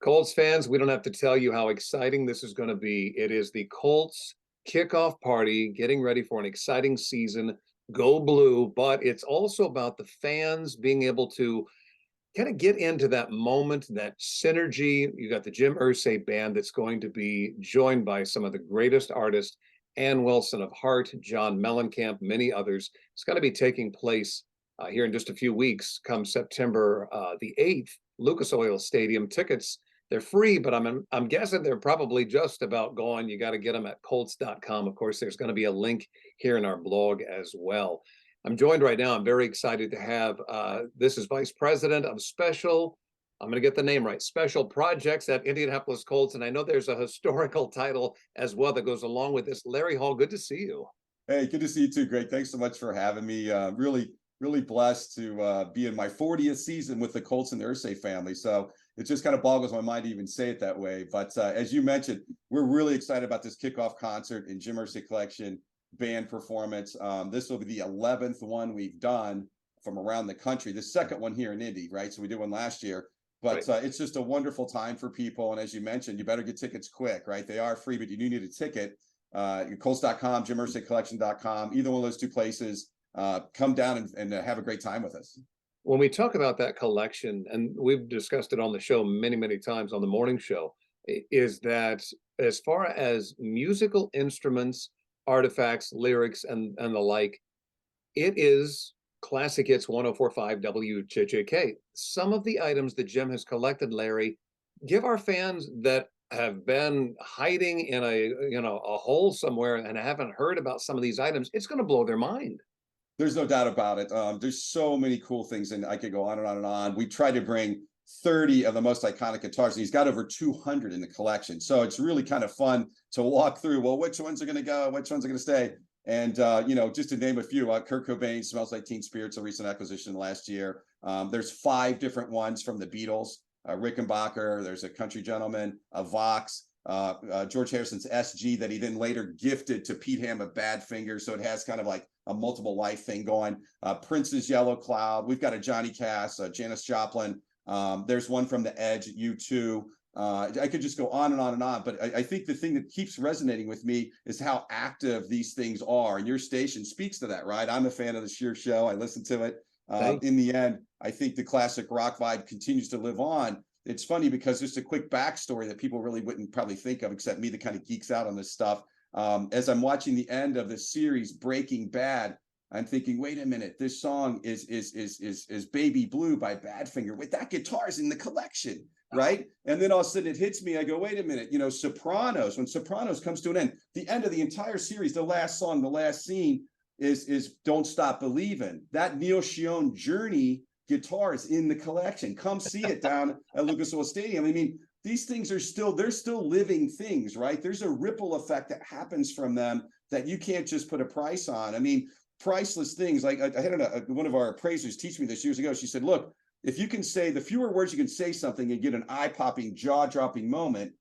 Colts fans, we don't have to tell you how exciting this is going to be. It is the Colts kickoff party, getting ready for an exciting season. Go blue, but it's also about the fans being able to kind of get into that moment, that synergy. You got the Jim Irsay band that's going to be joined by some of the greatest artists, Ann Wilson of Heart, John Mellencamp, many others. It's going to be taking place here in just a few weeks, come September the 8th, Lucas Oil Stadium. Tickets, they're free, but I'm guessing they're probably just about gone. You got to get them at Colts.com. Of course, there's going to be a link here in our blog as well. I'm joined right now. I'm very excited to have, this is Vice President of Special, I'm going to get the name right, Special Projects at Indianapolis Colts. And I know there's a historical title as well that goes along with this. Larry Hall, good to see you. Hey, good to see you too, Greg. Thanks so much for having me. Really blessed to be in my 40th season with the Colts and the Irsay family. So it just kind of boggles my mind to even say it that way. But as you mentioned, we're really excited about this kickoff concert in Jim Irsay Collection band performance. This will be the 11th one we've done from around the country. The second one here in Indy, right? So we did one last year. But right. It's just a wonderful time for people. And as you mentioned, you better get tickets quick, right? They are free, but you do need a ticket. Colts.com, JimIrsayCollection.com, either one of those two places. Come down and have a great time with us. When we talk about that collection, and we've discussed it on the show many times on the morning show, is that as far as musical instruments, artifacts, lyrics, and the like, it is Classic Hits 104.5 WJJK. Some of the items that Jim has collected, Larry, give our fans that have been hiding in a hole somewhere and haven't heard about some of these items, it's going to blow their mind. There's no doubt about it. There's so many cool things, and I could go on and on and on. We tried to bring 30 of the most iconic guitars. He's got over 200 in the collection. So it's really kind of fun to walk through, well, which ones are going to go, which ones are going to stay. And, just to name a few, Kurt Cobain, Smells Like Teen Spirit's a recent acquisition last year. There's 5 different ones from the Beatles, Rickenbacker, there's a Country Gentleman, a Vox, George Harrison's SG that he then later gifted to Pete Ham of Badfinger. So it has kind of like a multiple life thing going. Prince's Yellow Cloud. We've got a Johnny Cash, Janis Joplin. There's one from The Edge, U2. I could just go on and on and on, but I think the thing that keeps resonating with me is how active these things are. And your station speaks to that, right? I'm a fan of the Sheer Show. I listen to it. In the end, I think the classic rock vibe continues to live on. It's funny because just a quick backstory that people really wouldn't probably think of, except me that kind of geeks out on this stuff. As I'm watching the end of the series Breaking Bad, I'm thinking, wait a minute, this song is Baby Blue by Badfinger. Wait, that guitar's in the collection, right? And then all of a sudden it hits me. I go, wait a minute, Sopranos, when Sopranos comes to an end, the end of the entire series, the last song, the last scene is Don't Stop Believin'. That Neil Sheehan Journey guitar is in the collection. Come see it down at Lucas Oil Stadium. I mean, these things they're still living things, right? There's a ripple effect that happens from them that you can't just put a price on. I mean, priceless things. Like I had one of our appraisers teach me this years ago. She said, look, if you can say the fewer words you can say something and get an eye-popping, jaw-dropping moment.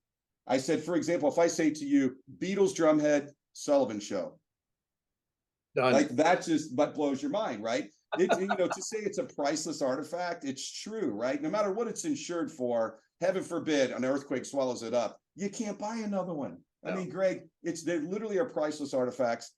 I said, for example, if I say to you, Beatles drumhead, Sullivan Show. Done. Like that blows your mind, right? To say it's a priceless artifact, it's true, right? No matter what it's insured for, heaven forbid an earthquake swallows it up, you can't buy another one. No. I mean, Greg, they literally are priceless artifacts.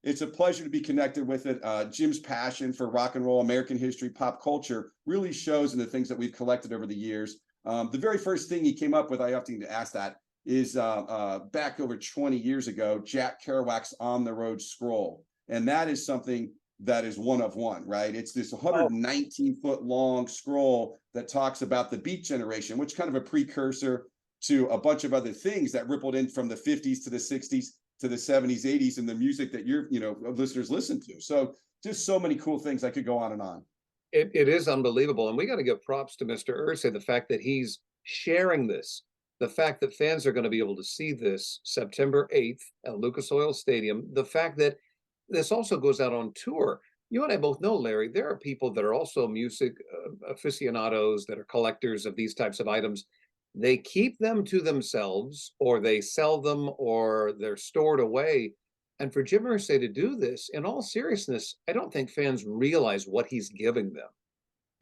It's a pleasure to be connected with it. Jim's passion for rock and roll, American history, pop culture really shows in the things that we've collected over the years. The very first thing he came up with, I often get asked that, is back over 20 years ago, Jack Kerouac's On the Road Scroll. And that is something that is one of one, right? It's this 119-foot long scroll that talks about the Beat Generation, which kind of a precursor to a bunch of other things that rippled in from the 50s to the 60s to the 70s, 80s, and the music that your listeners listen to. So just so many cool things. I could go on and on. It is unbelievable. And we got to give props to Mr. Irsay, the fact that he's sharing this, the fact that fans are going to be able to see this September 8th at Lucas Oil Stadium, the fact that this also goes out on tour. You and I both know, Larry, there are people that are also music aficionados that are collectors of these types of items. They keep them to themselves, or they sell them, or they're stored away. And for Jim Irsay to do this, in all seriousness, I don't think fans realize what he's giving them.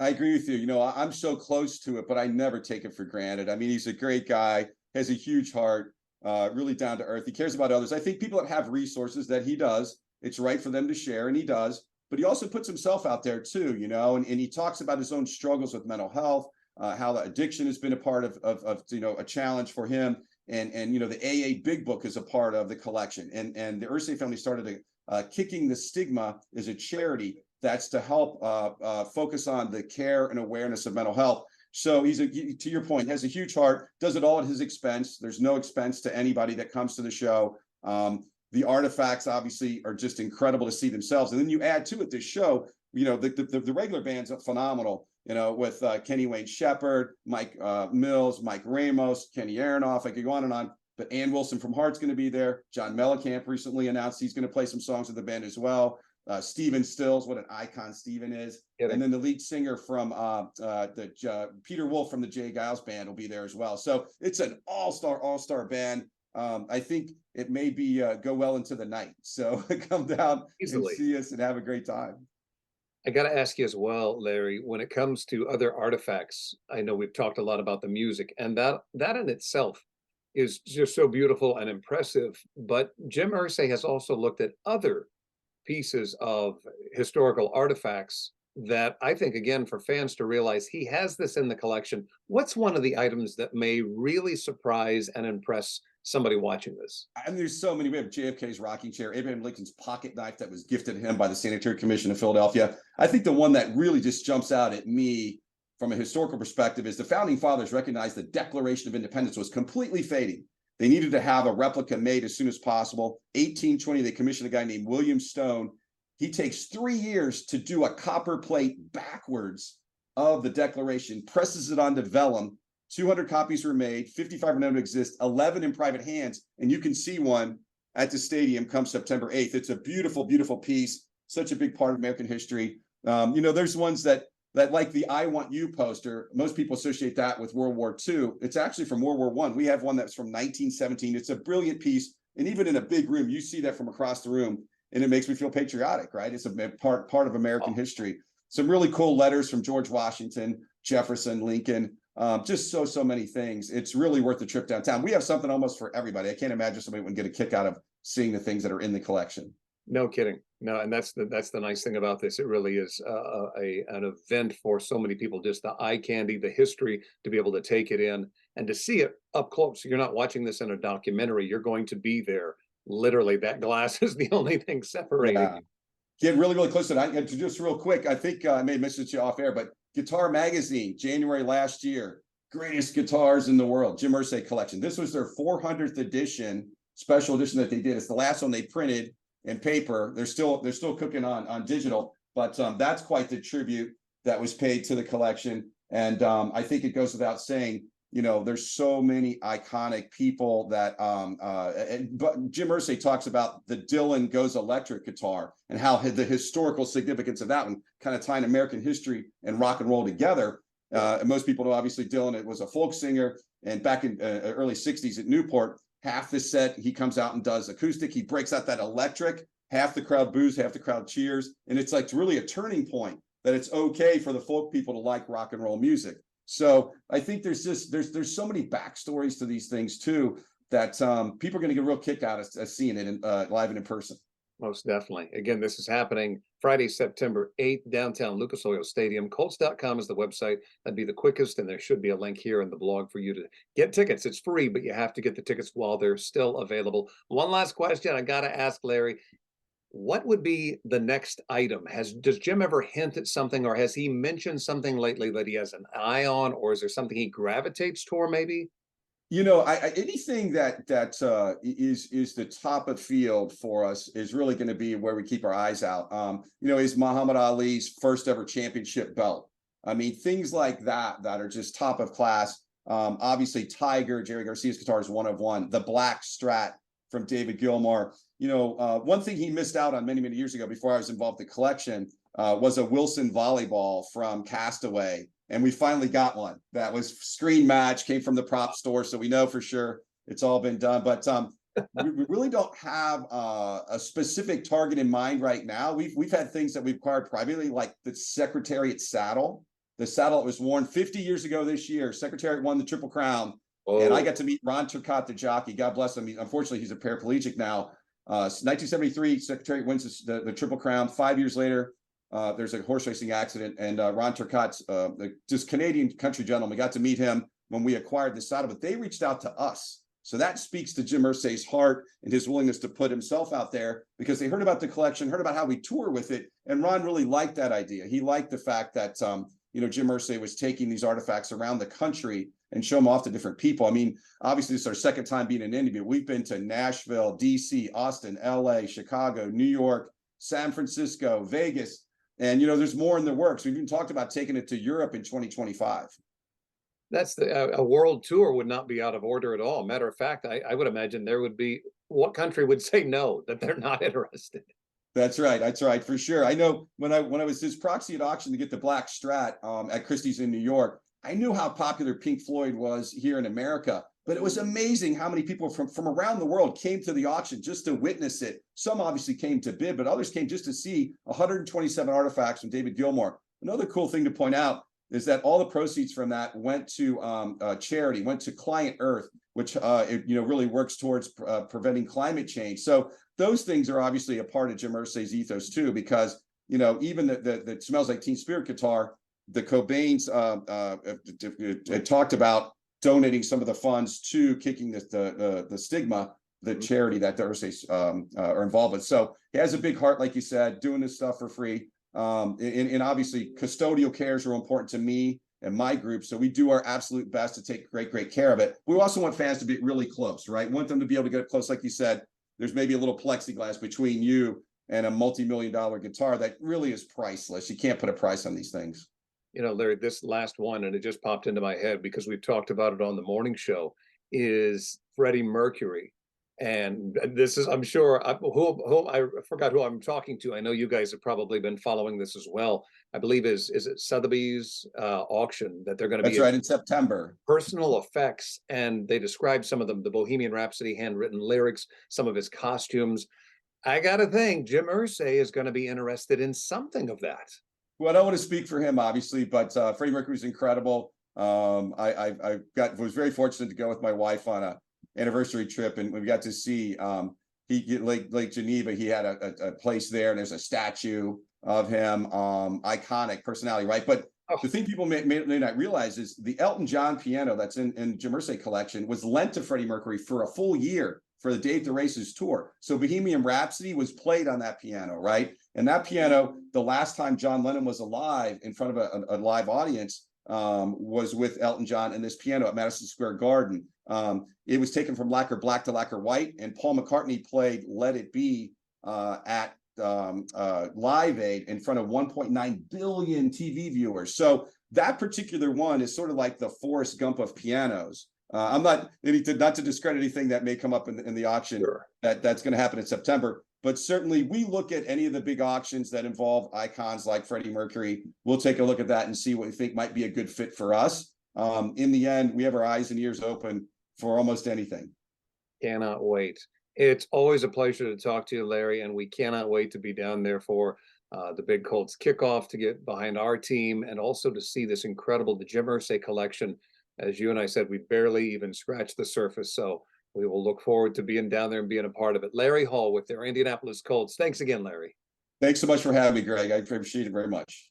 I agree with you. You know, I'm so close to it, but I never take it for granted. I mean, he's a great guy, has a huge heart, really down to earth. He cares about others. I think people that have resources that he does, it's right for them to share, and he does. But he also puts himself out there too, you know, and he talks about his own struggles with mental health, how the addiction has been a part of you know, a challenge for him. And you know, the AA Big Book is a part of the collection. And the Irsay family started Kicking the Stigma is a charity that's to help focus on the care and awareness of mental health. So to your point, has a huge heart, does it all at his expense. There's no expense to anybody that comes to the show. The artifacts obviously are just incredible to see themselves. And then you add to it this show, you know, the regular band's phenomenal, you know, with Kenny Wayne Shepherd, Mike Mills, Mike Ramos, Kenny Aronoff. I could go on and on. But Ann Wilson from Heart's going to be there. John Mellencamp recently announced he's going to play some songs with the band as well. Steven Stills, what an icon Steven is. And then the lead singer from Peter Wolf from the Jay Giles band will be there as well. So it's an all-star band. I think it may be go well into the night. So come down and see us and have a great time. I got to ask you as well, Larry, when it comes to other artifacts, I know we've talked a lot about the music, and that in itself is just so beautiful and impressive. But Jim Irsay has also looked at other pieces of historical artifacts that I think, again, for fans to realize he has this in the collection. What's one of the items that may really surprise and impress somebody watching this? And there's so many. We have JFK's rocking chair, Abraham Lincoln's pocket knife that was gifted to him by the Sanitary Commission of Philadelphia. I think the one that really just jumps out at me from a historical perspective is the founding fathers recognized the Declaration of Independence was completely fading. They needed to have a replica made as soon as possible. 1820, they commissioned a guy named William Stone. He takes 3 years to do a copper plate backwards of the Declaration, presses it onto vellum. 200 copies were made, 55 of them exist, 11 in private hands, and you can see one at the stadium come September 8th. It's a beautiful, beautiful piece, such a big part of American history. You know, there's ones that like the I Want You poster, most people associate that with World War II. It's actually from World War I. We have one that's from 1917. It's a brilliant piece, and even in a big room, you see that from across the room, and it makes me feel patriotic, right? It's a part of American history. Some really cool letters from George Washington, Jefferson, Lincoln, just so many things. It's really worth the trip downtown. We have something almost for everybody. I can't imagine somebody would get a kick out of seeing the things that are in the collection. No kidding. No, and that's the nice thing about this. It really is an event for so many people. Just the eye candy, the history, to be able to take it in and to see it up close. You're not watching this in a documentary. You're going to be there. Literally, that glass is the only thing separating you. Get really, really close to that. Just real quick, I think I may have mentioned it to you off air, but Guitar Magazine, January last year, greatest guitars in the world, Jim Irsay Collection. This was their 400th edition, special edition that they did. It's the last one they printed in paper. They're still cooking on digital, but that's quite the tribute that was paid to the collection. And I think it goes without saying, you know, there's so many iconic people that but Jim Irsay talks about the Dylan Goes Electric guitar and how the historical significance of that one, kind of tying American history and rock and roll together. And most people know, obviously, Dylan was a folk singer, and back in early 60s at Newport, half the set he comes out and does acoustic. He breaks out that electric, half the crowd boos, half the crowd cheers. And it's like really a turning point that it's okay for the folk people to like rock and roll music. So I think there's so many backstories to these things too, that people are going to get a real kick out of seeing it live and in person. Most definitely. Again, this is happening Friday, September 8th, downtown Lucas Oil Stadium. Colts.com is the website. That'd be the quickest, and there should be a link here in the blog for you to get tickets. It's free, but you have to get the tickets while they're still available. One last question I got to ask, Larry. What would be the next item? Does Jim ever hint at something, or has he mentioned something lately that he has an eye on, or is there something he gravitates toward maybe? You know, anything that is the top of field for us is really going to be where we keep our eyes out. You know, is Muhammad Ali's first ever championship belt. I mean, things like that are just top of class. Obviously, Tiger, Jerry Garcia's guitar is one of one. The Black Strat from David Gilmour. You know, one thing he missed out on many years ago before I was involved in the collection was a Wilson volleyball from Castaway. And we finally got one that was screen match, came from the prop store. So we know for sure it's all been done. But we really don't have a specific target in mind right now. We've had things that we've acquired privately, like the Secretariat saddle. the saddle that was worn 50 years ago this year. Secretariat won the Triple Crown. Oh. And I got to meet Ron Turcotte, the jockey. God bless him. Unfortunately, he's a paraplegic now. 1973, Secretariat wins the Triple Crown. 5 years later, there's a horse racing accident, and Ron Turcotte's this Canadian country gentleman. We got to meet him when we acquired the saddle, but they reached out to us. So that speaks to Jim Irsay's heart and his willingness to put himself out there, because they heard about the collection, heard about how we tour with it, and Ron really liked that idea. He liked the fact that Jim Irsay was taking these artifacts around the country and show them off to different people. I mean, obviously, this is our second time being in Indy, but we've been to Nashville, DC, Austin, LA, Chicago, New York, San Francisco, Vegas, and there's more in the works. We've even talked about taking it to Europe in 2025. That's a world tour would not be out of order at all. Matter of fact, I would imagine there would be, what country would say no, that they're not interested? That's right, for sure. I know when I was his proxy at auction to get the Black Strat at Christie's in New York, I knew how popular Pink Floyd was here in America, but it was amazing how many people from around the world came to the auction just to witness it. Some obviously came to bid, but others came just to see 127 artifacts from David Gilmour. Another cool thing to point out is that all the proceeds from that went to charity, went to Client Earth, which really works towards preventing climate change. So those things are obviously a part of Jim Irsay's ethos too, because even the Smells Like Teen Spirit guitar, the Cobains talked about donating some of the funds to Kicking the Stigma, the charity that the Irsays are involved with. So he has a big heart, like you said, doing this stuff for free. And obviously custodial cares are important to me and my group. So we do our absolute best to take great care of it. We also want fans to be really close, right? Want them to be able to get close. Like you said, there's maybe a little plexiglass between you and a multi-million-dollar guitar that really is priceless. You can't put a price on these things. Larry, this last one, and it just popped into my head because we've talked about it on the morning show, is Freddie Mercury. And this is, I'm sure, I forgot who I'm talking to. I know you guys have probably been following this as well. I believe is it Sotheby's auction that they're going to be. That's right, in September. Personal effects, and they describe some of them, the Bohemian Rhapsody handwritten lyrics, some of his costumes. I got to think Jim Irsay is going to be interested in something of that. Well, I don't want to speak for him, obviously, but Freddie Mercury's incredible. I was very fortunate to go with my wife on a anniversary trip, and we got to see Lake Geneva. He had a place there, and there's a statue of him. Iconic personality, right? But the thing people may not realize is the Elton John piano that's in Jim Irsay Collection was lent to Freddie Mercury for a full year for the Dave the Races tour. So Bohemian Rhapsody was played on that piano, right? And that piano, the last time John Lennon was alive in front of a live audience, was with Elton John and this piano at Madison Square Garden. It was taken from lacquer black to lacquer white, and Paul McCartney played Let It Be at Live Aid in front of 1.9 billion TV viewers. So that particular one is sort of like the Forrest Gump of pianos. I'm not to discredit anything that may come up in the auction. Sure. That's going to happen in September. But certainly we look at any of the big auctions that involve icons like Freddie Mercury. We'll take a look at that and see what we think might be a good fit for us. In the end, we have our eyes and ears open for almost anything. Cannot wait. It's always a pleasure to talk to you, Larry, and we cannot wait to be down there for the big Colts kickoff, to get behind our team, and also to see this incredible, the Jim Irsay collection. As you and I said, we barely even scratched the surface. So we will look forward to being down there and being a part of it. Larry Hall with their Indianapolis Colts. Thanks again, Larry. Thanks so much for having me, Greg. I appreciate it very much.